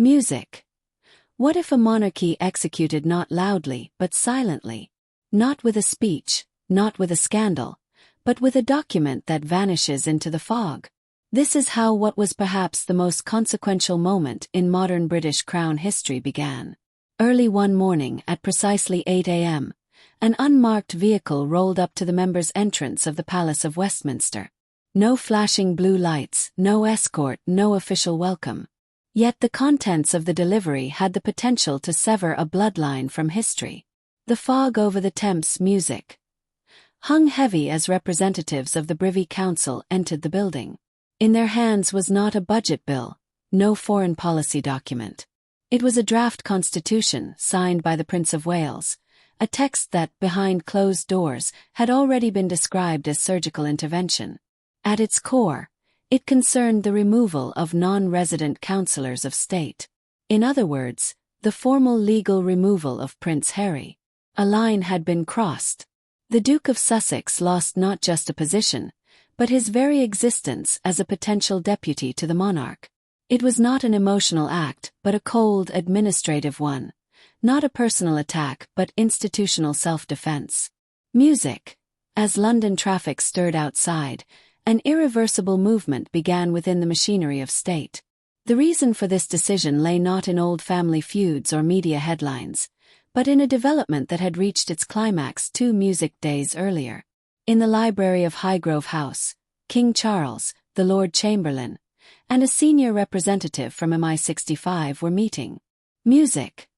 Music. What if a monarchy executed not loudly but silently? Not with a speech, not with a scandal, but with a document that vanishes into the fog. This is how what was perhaps the most consequential moment in modern British Crown history began. Early one morning at precisely 8 a.m., an unmarked vehicle rolled up to the members' entrance of the Palace of Westminster. No flashing blue lights, no escort, no official welcome. Yet the contents of the delivery had the potential to sever a bloodline from history. The fog over the Thames music hung heavy as representatives of the Privy Council entered the building. In their hands was not a budget bill, no foreign policy document. It was a draft constitution signed by the Prince of Wales, a text that, behind closed doors, had already been described as surgical intervention. At its core, it concerned the removal of non-resident councillors of state. In other words, the formal legal removal of Prince Harry. A line had been crossed. The Duke of Sussex lost not just a position, but his very existence as a potential deputy to the monarch. It was not an emotional act, but a cold administrative one. Not a personal attack, but institutional self-defense. Music. As London traffic stirred outside, an irreversible movement began within the machinery of state. The reason for this decision lay not in old family feuds or media headlines, but in a development that had reached its climax 2 music days earlier. In the library of Highgrove House, King Charles, the Lord Chamberlain, and a senior representative from MI65 were meeting. Music.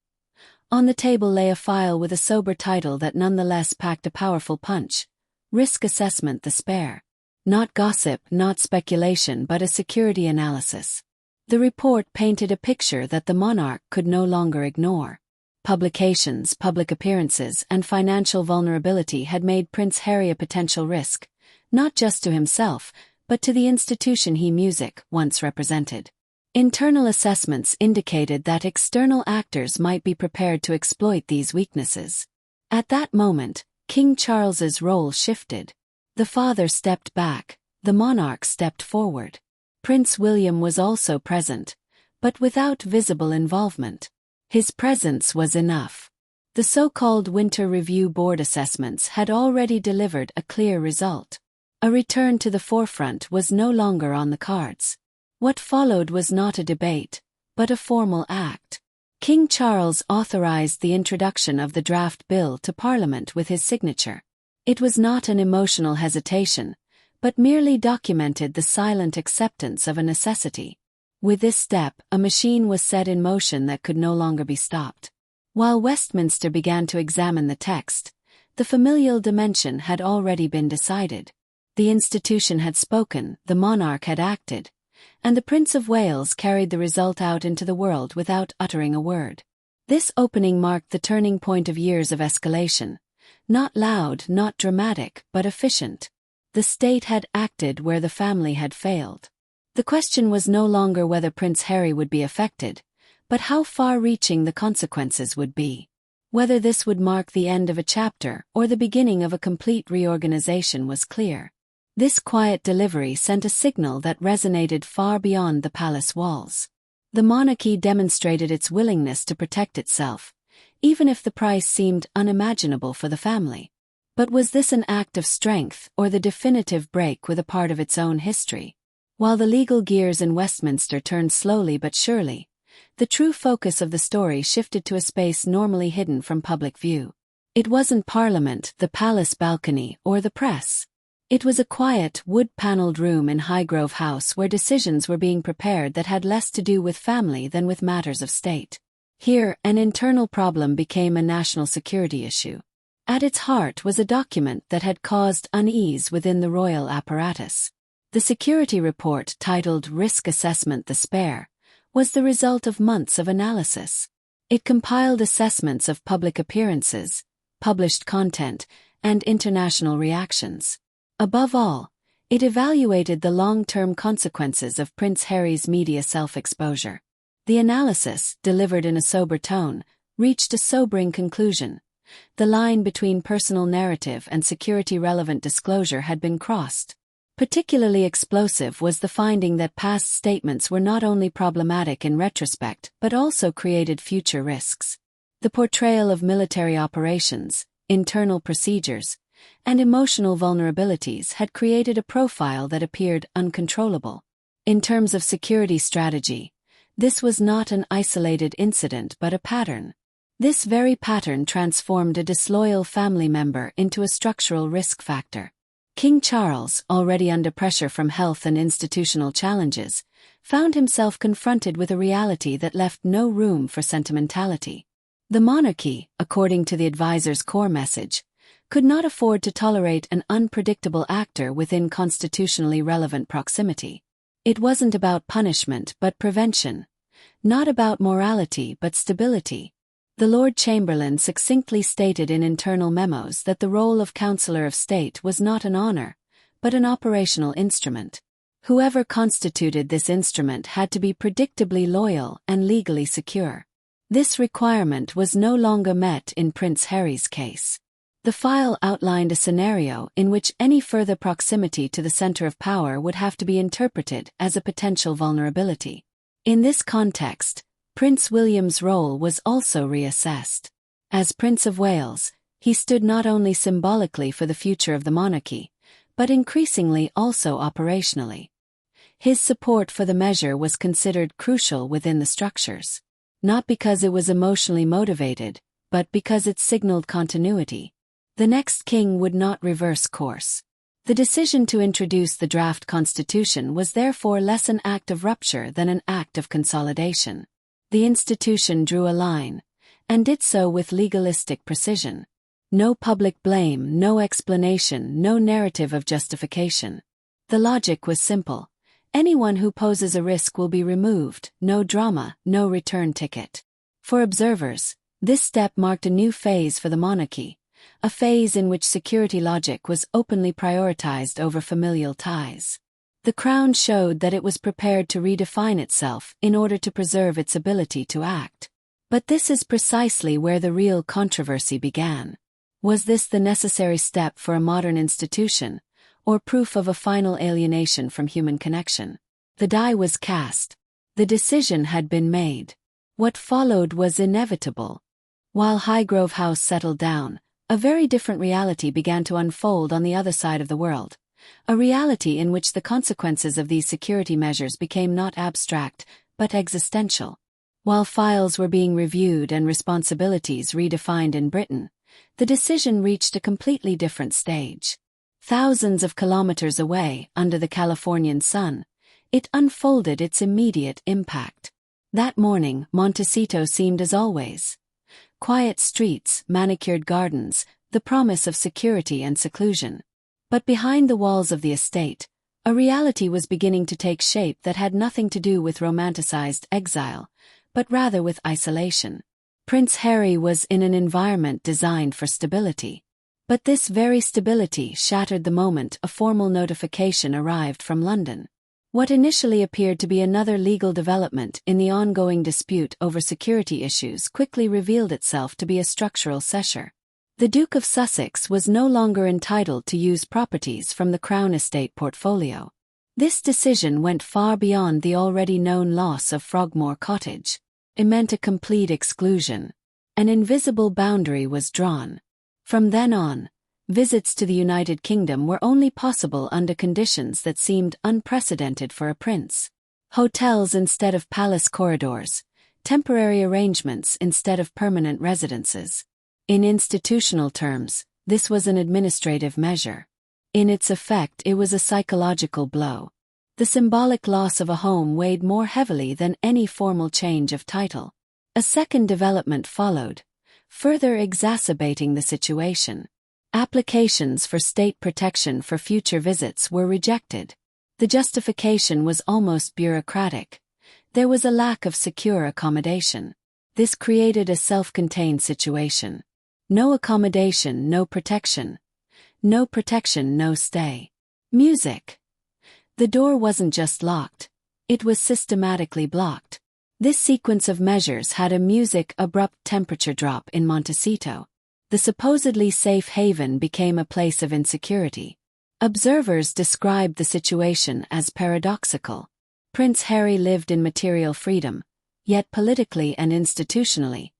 On the table lay a file with a sober title that nonetheless packed a powerful punch: Risk Assessment the Spare. Not gossip, not speculation, but a security analysis. The report painted a picture that the monarch could no longer ignore. Publications, public appearances, and financial vulnerability had made Prince Harry a potential risk, not just to himself, but to the institution he music once represented. Internal assessments indicated that external actors might be prepared to exploit these weaknesses. At that moment, King Charles's role shifted. The father stepped back, the monarch stepped forward. Prince William was also present, but without visible involvement. His presence was enough. The so-called Winter Review Board assessments had already delivered a clear result. A return to the forefront was no longer on the cards. What followed was not a debate, but a formal act. King Charles authorized the introduction of the draft bill to Parliament with his signature. It was not an emotional hesitation, but merely documented the silent acceptance of a necessity. With this step, a machine was set in motion that could no longer be stopped. While Westminster began to examine the text, the familial dimension had already been decided. The institution had spoken, the monarch had acted, and the Prince of Wales carried the result out into the world without uttering a word. This opening marked the turning point of years of escalation. Not loud, not dramatic, but efficient. The state had acted where the family had failed. The question was no longer whether Prince Harry would be affected, but how far-reaching the consequences would be. Whether this would mark the end of a chapter or the beginning of a complete reorganization was clear. This quiet delivery sent a signal that resonated far beyond the palace walls. The monarchy demonstrated its willingness to protect itself, even if the price seemed unimaginable for the family. But was this an act of strength or the definitive break with a part of its own history? While the legal gears in Westminster turned slowly but surely, the true focus of the story shifted to a space normally hidden from public view. It wasn't Parliament, the palace balcony, or the press. It was a quiet, wood-paneled room in Highgrove House where decisions were being prepared that had less to do with family than with matters of state. Here, an internal problem became a national security issue. At its heart was a document that had caused unease within the royal apparatus. The security report, titled Risk Assessment the Spare, was the result of months of analysis. It compiled assessments of public appearances, published content, and international reactions. Above all, it evaluated the long-term consequences of Prince Harry's media self-exposure. The analysis, delivered in a sober tone, reached a sobering conclusion. The line between personal narrative and security-relevant disclosure had been crossed. Particularly explosive was the finding that past statements were not only problematic in retrospect but also created future risks. The portrayal of military operations, internal procedures, and emotional vulnerabilities had created a profile that appeared uncontrollable. In terms of security strategy, this was not an isolated incident but a pattern. This very pattern transformed a disloyal family member into a structural risk factor. King Charles, already under pressure from health and institutional challenges, found himself confronted with a reality that left no room for sentimentality. The monarchy, according to the advisor's core message, could not afford to tolerate an unpredictable actor within constitutionally relevant proximity. It wasn't about punishment but prevention, not about morality but stability. The Lord Chamberlain succinctly stated in internal memos that the role of Councillor of State was not an honor, but an operational instrument. Whoever constituted this instrument had to be predictably loyal and legally secure. This requirement was no longer met in Prince Harry's case. The file outlined a scenario in which any further proximity to the center of power would have to be interpreted as a potential vulnerability. In this context, Prince William's role was also reassessed. As Prince of Wales, he stood not only symbolically for the future of the monarchy, but increasingly also operationally. His support for the measure was considered crucial within the structures, not because it was emotionally motivated, but because it signaled continuity. The next king would not reverse course. The decision to introduce the draft constitution was therefore less an act of rupture than an act of consolidation. The institution drew a line, and did so with legalistic precision. No public blame, no explanation, no narrative of justification. The logic was simple. Anyone who poses a risk will be removed, no drama, no return ticket. For observers, this step marked a new phase for the monarchy, a phase in which security logic was openly prioritized over familial ties. The Crown showed that it was prepared to redefine itself in order to preserve its ability to act. But this is precisely where the real controversy began. Was this the necessary step for a modern institution, or proof of a final alienation from human connection? The die was cast. The decision had been made. What followed was inevitable. While Highgrove House settled down, a very different reality began to unfold on the other side of the world. A reality in which the consequences of these security measures became not abstract, but existential. While files were being reviewed and responsibilities redefined in Britain, the decision reached a completely different stage. Thousands of kilometers away, under the Californian sun, it unfolded its immediate impact. That morning, Montecito seemed as always. Quiet streets, manicured gardens, the promise of security and seclusion. But behind the walls of the estate, a reality was beginning to take shape that had nothing to do with romanticized exile, but rather with isolation. Prince Harry was in an environment designed for stability. But this very stability shattered the moment a formal notification arrived from London. What initially appeared to be another legal development in the ongoing dispute over security issues quickly revealed itself to be a structural seizure. The Duke of Sussex was no longer entitled to use properties from the Crown estate portfolio. This decision went far beyond the already known loss of Frogmore Cottage. It meant a complete exclusion. An invisible boundary was drawn. From then on, visits to the United Kingdom were only possible under conditions that seemed unprecedented for a prince. Hotels instead of palace corridors, temporary arrangements instead of permanent residences. In institutional terms, this was an administrative measure. In its effect, it was a psychological blow. The symbolic loss of a home weighed more heavily than any formal change of title. A second development followed, further exacerbating the situation. Applications for state protection for future visits were rejected. The justification was almost bureaucratic. There was a lack of secure accommodation. This created a self-contained situation. No accommodation, no protection. No protection, no stay. Music. The door wasn't just locked. It was systematically blocked. This sequence of measures had a abrupt temperature drop in Montecito. The supposedly safe haven became a place of insecurity. Observers described the situation as paradoxical. Prince Harry lived in material freedom, yet politically and institutionally,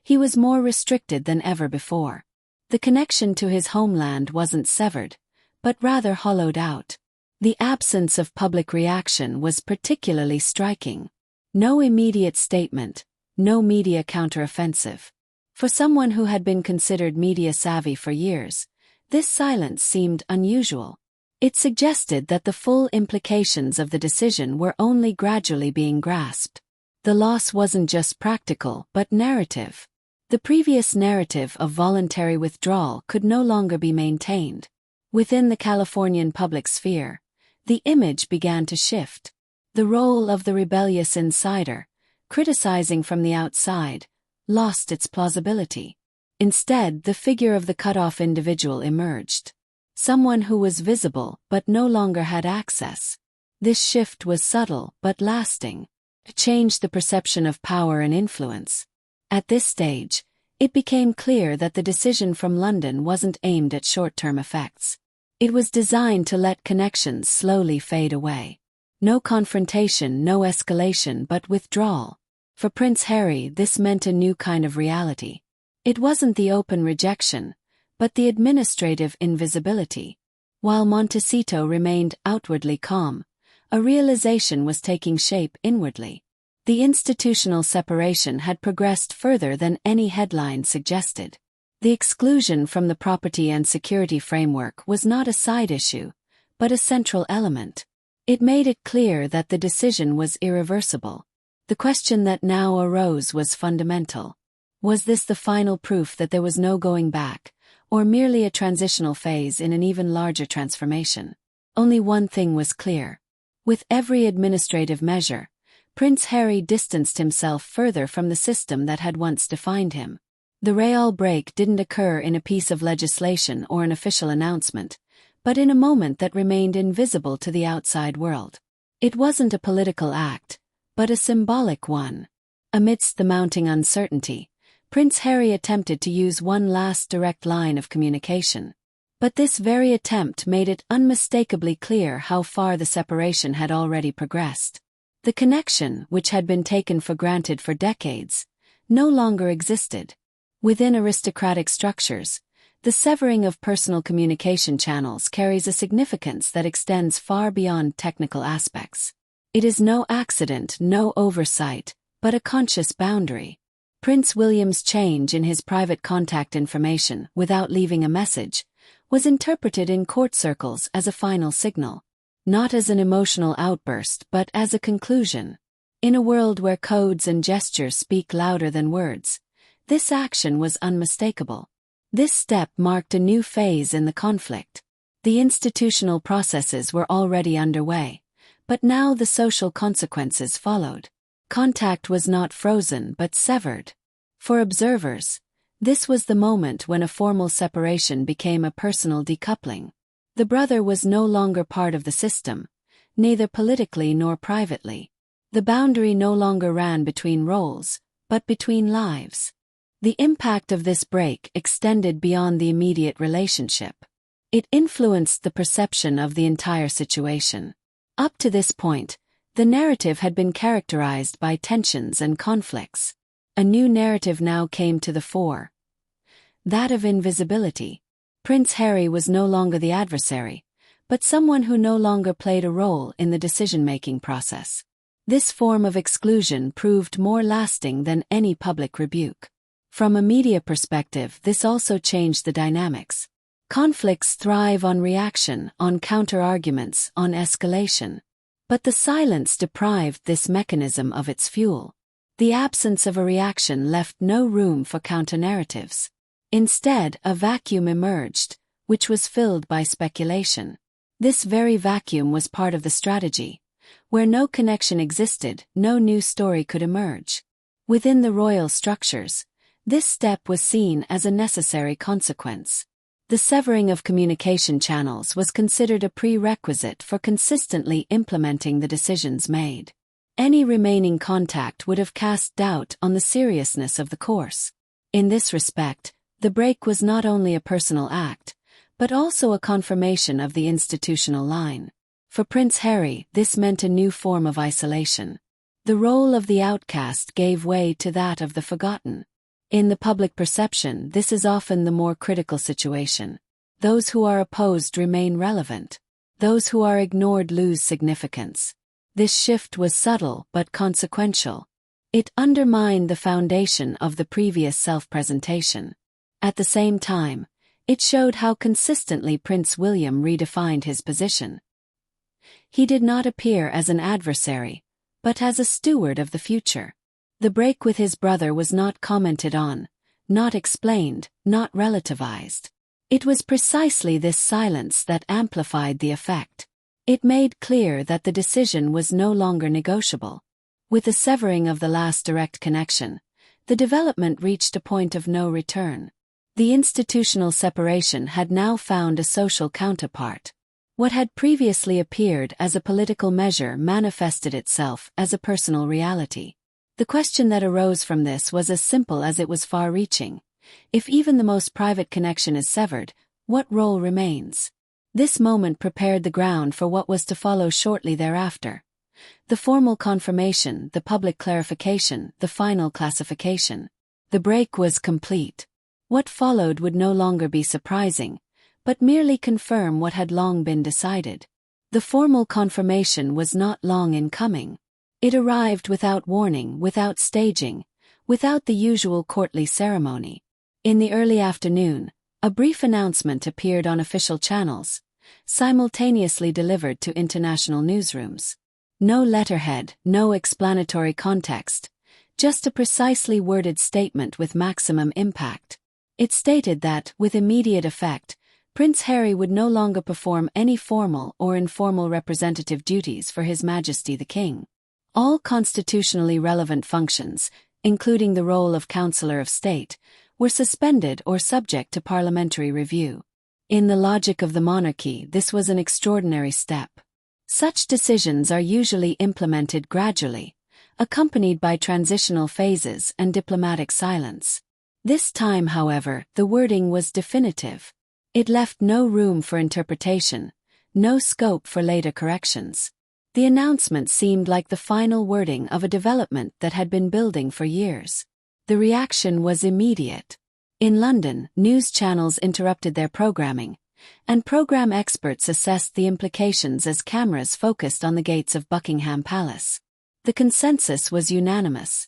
he was more restricted than ever before. The connection to his homeland wasn't severed, but rather hollowed out. The absence of public reaction was particularly striking. No immediate statement, no media counteroffensive. For someone who had been considered media-savvy for years, this silence seemed unusual. It suggested that the full implications of the decision were only gradually being grasped. The loss wasn't just practical but narrative. The previous narrative of voluntary withdrawal could no longer be maintained. Within the Californian public sphere, the image began to shift. The role of the rebellious insider, criticizing from the outside, lost its plausibility. Instead, the figure of the cut-off individual emerged. Someone who was visible but no longer had access. This shift was subtle but lasting. It changed the perception of power and influence. At this stage, it became clear that the decision from London wasn't aimed at short-term effects. It was designed to let connections slowly fade away. No confrontation, no escalation, but withdrawal. For Prince Harry, this meant a new kind of reality. It wasn't the open rejection, but the administrative invisibility. While Montecito remained outwardly calm, a realization was taking shape inwardly. The institutional separation had progressed further than any headline suggested. The exclusion from the property and security framework was not a side issue, but a central element. It made it clear that the decision was irreversible. The question that now arose was fundamental. Was this the final proof that there was no going back, or merely a transitional phase in an even larger transformation? Only one thing was clear. With every administrative measure, Prince Harry distanced himself further from the system that had once defined him. The real break didn't occur in a piece of legislation or an official announcement, but in a moment that remained invisible to the outside world. It wasn't a political act, but a symbolic one. Amidst the mounting uncertainty, Prince Harry attempted to use one last direct line of communication. But this very attempt made it unmistakably clear how far the separation had already progressed. The connection, which had been taken for granted for decades, no longer existed. Within aristocratic structures, the severing of personal communication channels carries a significance that extends far beyond technical aspects. It is no accident, no oversight, but a conscious boundary. Prince William's change in his private contact information without leaving a message was interpreted in court circles as a final signal, not as an emotional outburst but as a conclusion. In a world where codes and gestures speak louder than words, this action was unmistakable. This step marked a new phase in the conflict. The institutional processes were already underway, but now the social consequences followed. Contact was not frozen but severed. For observers, this was the moment when a formal separation became a personal decoupling. The brother was no longer part of the system, neither politically nor privately. The boundary no longer ran between roles, but between lives. The impact of this break extended beyond the immediate relationship. It influenced the perception of the entire situation. Up to this point, the narrative had been characterized by tensions and conflicts. A new narrative now came to the fore. That of invisibility. Prince Harry was no longer the adversary, but someone who no longer played a role in the decision-making process. This form of exclusion proved more lasting than any public rebuke. From a media perspective, this also changed the dynamics. Conflicts thrive on reaction, on counter-arguments, on escalation. But the silence deprived this mechanism of its fuel. The absence of a reaction left no room for counter-narratives. Instead, a vacuum emerged, which was filled by speculation. This very vacuum was part of the strategy. Where no connection existed, no new story could emerge. Within the royal structures, this step was seen as a necessary consequence. The severing of communication channels was considered a prerequisite for consistently implementing the decisions made. Any remaining contact would have cast doubt on the seriousness of the course. In this respect, the break was not only a personal act, but also a confirmation of the institutional line. For Prince Harry, this meant a new form of isolation. The role of the outcast gave way to that of the forgotten. In the public perception, this is often the more critical situation. Those who are opposed remain relevant. Those who are ignored lose significance. This shift was subtle but consequential. It undermined the foundation of the previous self-presentation. At the same time, it showed how consistently Prince William redefined his position. He did not appear as an adversary, but as a steward of the future. The break with his brother was not commented on, not explained, not relativized. It was precisely this silence that amplified the effect. It made clear that the decision was no longer negotiable. With the severing of the last direct connection, the development reached a point of no return. The institutional separation had now found a social counterpart. What had previously appeared as a political measure manifested itself as a personal reality. The question that arose from this was as simple as it was far-reaching. If even the most private connection is severed, what role remains? This moment prepared the ground for what was to follow shortly thereafter. The formal confirmation, the public clarification, the final classification. The break was complete. What followed would no longer be surprising, but merely confirm what had long been decided. The formal confirmation was not long in coming. It arrived without warning, without staging, without the usual courtly ceremony. In the early afternoon, a brief announcement appeared on official channels, simultaneously delivered to international newsrooms. No letterhead, no explanatory context, just a precisely worded statement with maximum impact. It stated that, with immediate effect, Prince Harry would no longer perform any formal or informal representative duties for His Majesty the King. All constitutionally relevant functions, including the role of Councillor of State, were suspended or subject to parliamentary review. In the logic of the monarchy, this was an extraordinary step. Such decisions are usually implemented gradually, accompanied by transitional phases and diplomatic silence. This time, however, the wording was definitive. It left no room for interpretation, no scope for later corrections. The announcement seemed like the final wording of a development that had been building for years. The reaction was immediate. In London, news channels interrupted their programming, and program experts assessed the implications as cameras focused on the gates of Buckingham Palace. The consensus was unanimous.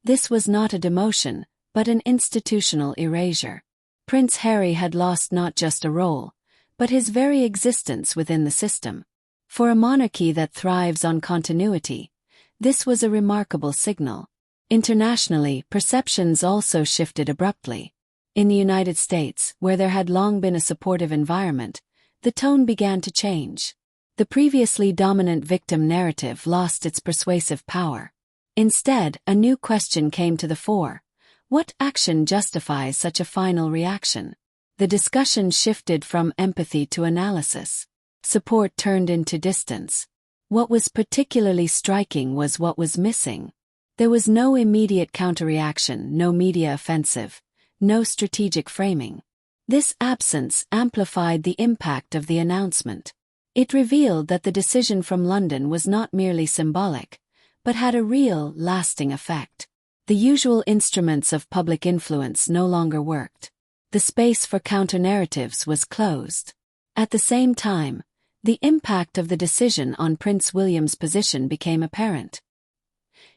This was not a demotion, but an institutional erasure. Prince Harry had lost not just a role, but his very existence within the system. For a monarchy that thrives on continuity, this was a remarkable signal. Internationally, perceptions also shifted abruptly. In the United States, where there had long been a supportive environment, the tone began to change. The previously dominant victim narrative lost its persuasive power. Instead, a new question came to the fore. What action justifies such a final reaction? The discussion shifted from empathy to analysis. Support turned into distance. What was particularly striking was what was missing. There was no immediate counterreaction, no media offensive, no strategic framing. This absence amplified the impact of the announcement. It revealed that the decision from London was not merely symbolic, but had a real, lasting effect. The usual instruments of public influence no longer worked. The space for counter-narratives was closed. At the same time, the impact of the decision on Prince William's position became apparent.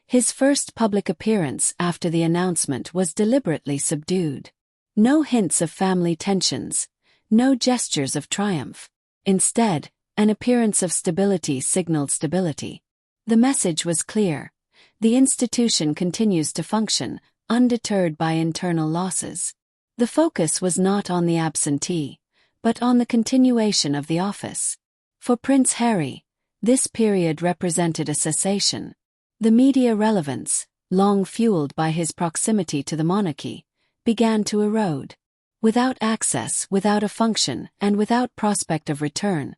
His first public appearance after the announcement was deliberately subdued. No hints of family tensions, no gestures of triumph. Instead, an appearance of stability signaled stability. The message was clear. The institution continues to function, undeterred by internal losses. The focus was not on the absentee, but on the continuation of the office. For Prince Harry, this period represented a cessation. The media relevance, long fueled by his proximity to the monarchy, began to erode. Without access, without a function, and without prospect of return,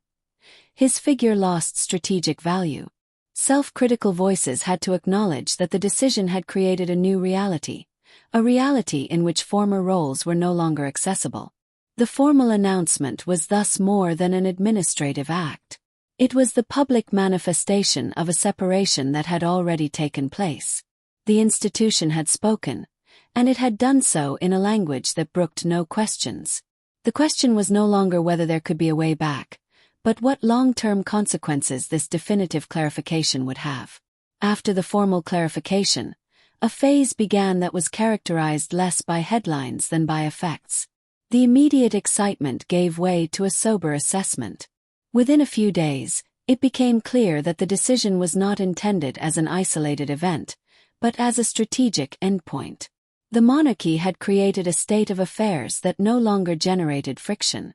his figure lost strategic value. Self-critical voices had to acknowledge that the decision had created a new reality, a reality in which former roles were no longer accessible. The formal announcement was thus more than an administrative act. It was the public manifestation of a separation that had already taken place. The institution had spoken, and it had done so in a language that brooked no questions. The question was no longer whether there could be a way back, but what long-term consequences this definitive clarification would have. After the formal clarification, a phase began that was characterized less by headlines than by effects. The immediate excitement gave way to a sober assessment. Within a few days, it became clear that the decision was not intended as an isolated event, but as a strategic endpoint. The monarchy had created a state of affairs that no longer generated friction.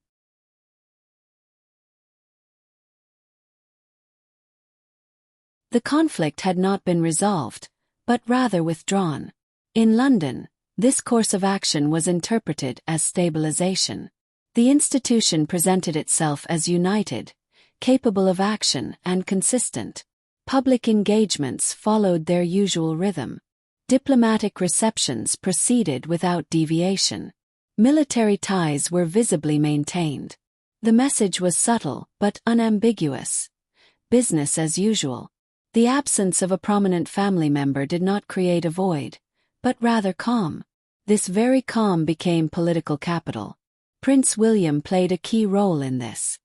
The conflict had not been resolved, but rather withdrawn. In London, this course of action was interpreted as stabilization. The institution presented itself as united, capable of action and consistent. Public engagements followed their usual rhythm. Diplomatic receptions proceeded without deviation. Military ties were visibly maintained. The message was subtle but unambiguous. Business as usual. The absence of a prominent family member did not create a void, but rather calm. This very calm became political capital. Prince William played a key role in this.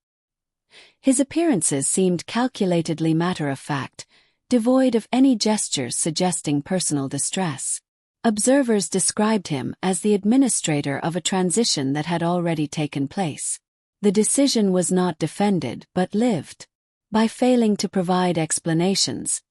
His appearances seemed calculatedly matter-of-fact, devoid of any gestures suggesting personal distress. Observers described him as the administrator of a transition that had already taken place. The decision was not defended but lived. By failing to provide explanations,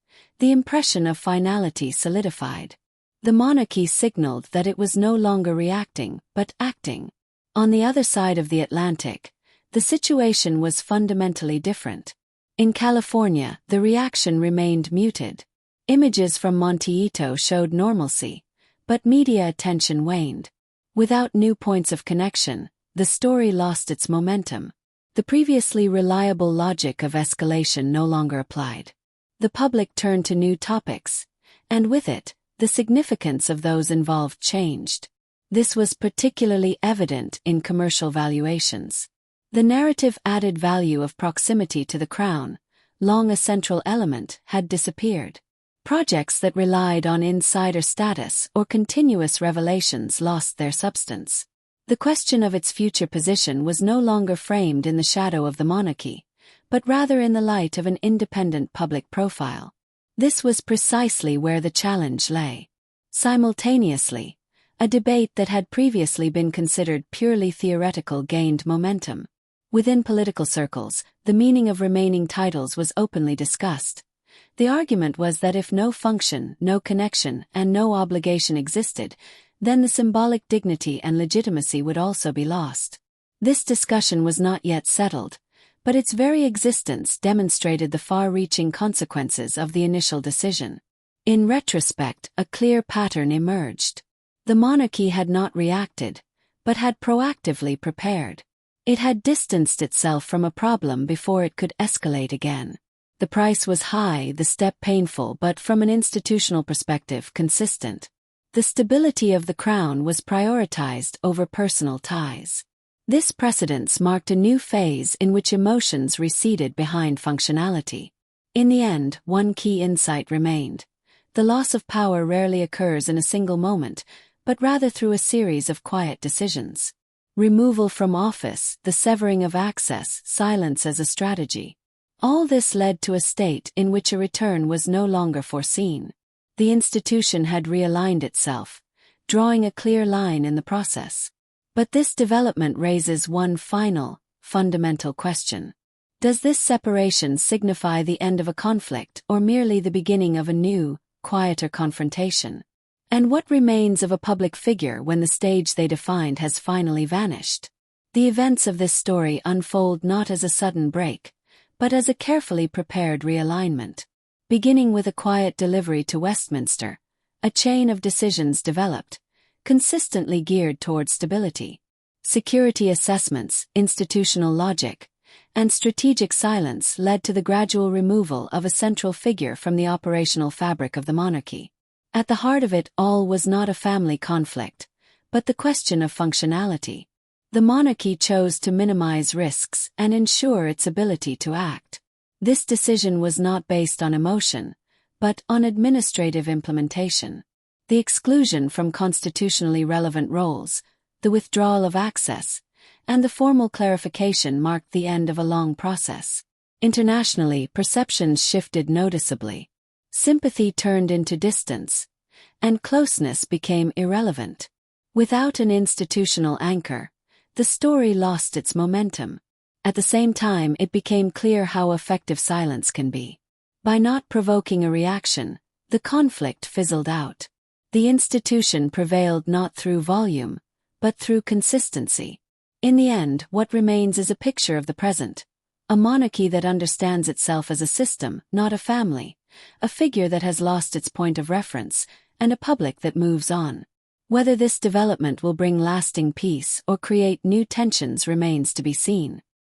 the impression of finality solidified. The monarchy signaled that it was no longer reacting but acting. On the other side of the Atlantic, the situation was fundamentally different. In California, the reaction remained muted. Images from Monteito showed normalcy, but media attention waned. Without new points of connection, the story lost its momentum. The previously reliable logic of escalation no longer applied. The public turned to new topics, and with it, the significance of those involved changed. This was particularly evident in commercial valuations. The narrative added value of proximity to the crown, long a central element, had disappeared. Projects that relied on insider status or continuous revelations lost their substance. The question of its future position was no longer framed in the shadow of the monarchy, but rather in the light of an independent public profile. This was precisely where the challenge lay. Simultaneously, a debate that had previously been considered purely theoretical gained momentum. Within political circles, the meaning of remaining titles was openly discussed. The argument was that if no function, no connection, and no obligation existed, then the symbolic dignity and legitimacy would also be lost. This discussion was not yet settled, but its very existence demonstrated the far-reaching consequences of the initial decision. In retrospect, a clear pattern emerged. The monarchy had not reacted, but had proactively prepared. It had distanced itself from a problem before it could escalate again. The price was high, the step painful, but from an institutional perspective, consistent. The stability of the crown was prioritized over personal ties. This precedence marked a new phase in which emotions receded behind functionality. In the end, one key insight remained. The loss of power rarely occurs in a single moment, but rather through a series of quiet decisions. Removal from office, the severing of access, silence as a strategy. All this led to a state in which a return was no longer foreseen. The institution had realigned itself, drawing a clear line in the process. But this development raises one final, fundamental question. Does this separation signify the end of a conflict or merely the beginning of a new, quieter confrontation? And what remains of a public figure when the stage they defined has finally vanished? The events of this story unfold not as a sudden break, but as a carefully prepared realignment. Beginning with a quiet delivery to Westminster, a chain of decisions developed, consistently geared toward stability. Security assessments, institutional logic, and strategic silence led to the gradual removal of a central figure from the operational fabric of the monarchy. At the heart of it all was not a family conflict, but the question of functionality. The monarchy chose to minimize risks and ensure its ability to act. This decision was not based on emotion, but on administrative implementation. The exclusion from constitutionally relevant roles, the withdrawal of access, and the formal clarification marked the end of a long process. Internationally, perceptions shifted noticeably. Sympathy turned into distance, and closeness became irrelevant. Without an institutional anchor, the story lost its momentum. At the same time, it became clear how effective silence can be. By not provoking a reaction, the conflict fizzled out. The institution prevailed not through volume, but through consistency. In the end, what remains is a picture of the present. A monarchy that understands itself as a system, not a family. A figure that has lost its point of reference, and a public that moves on. Whether this development will bring lasting peace or create new tensions remains to be seen.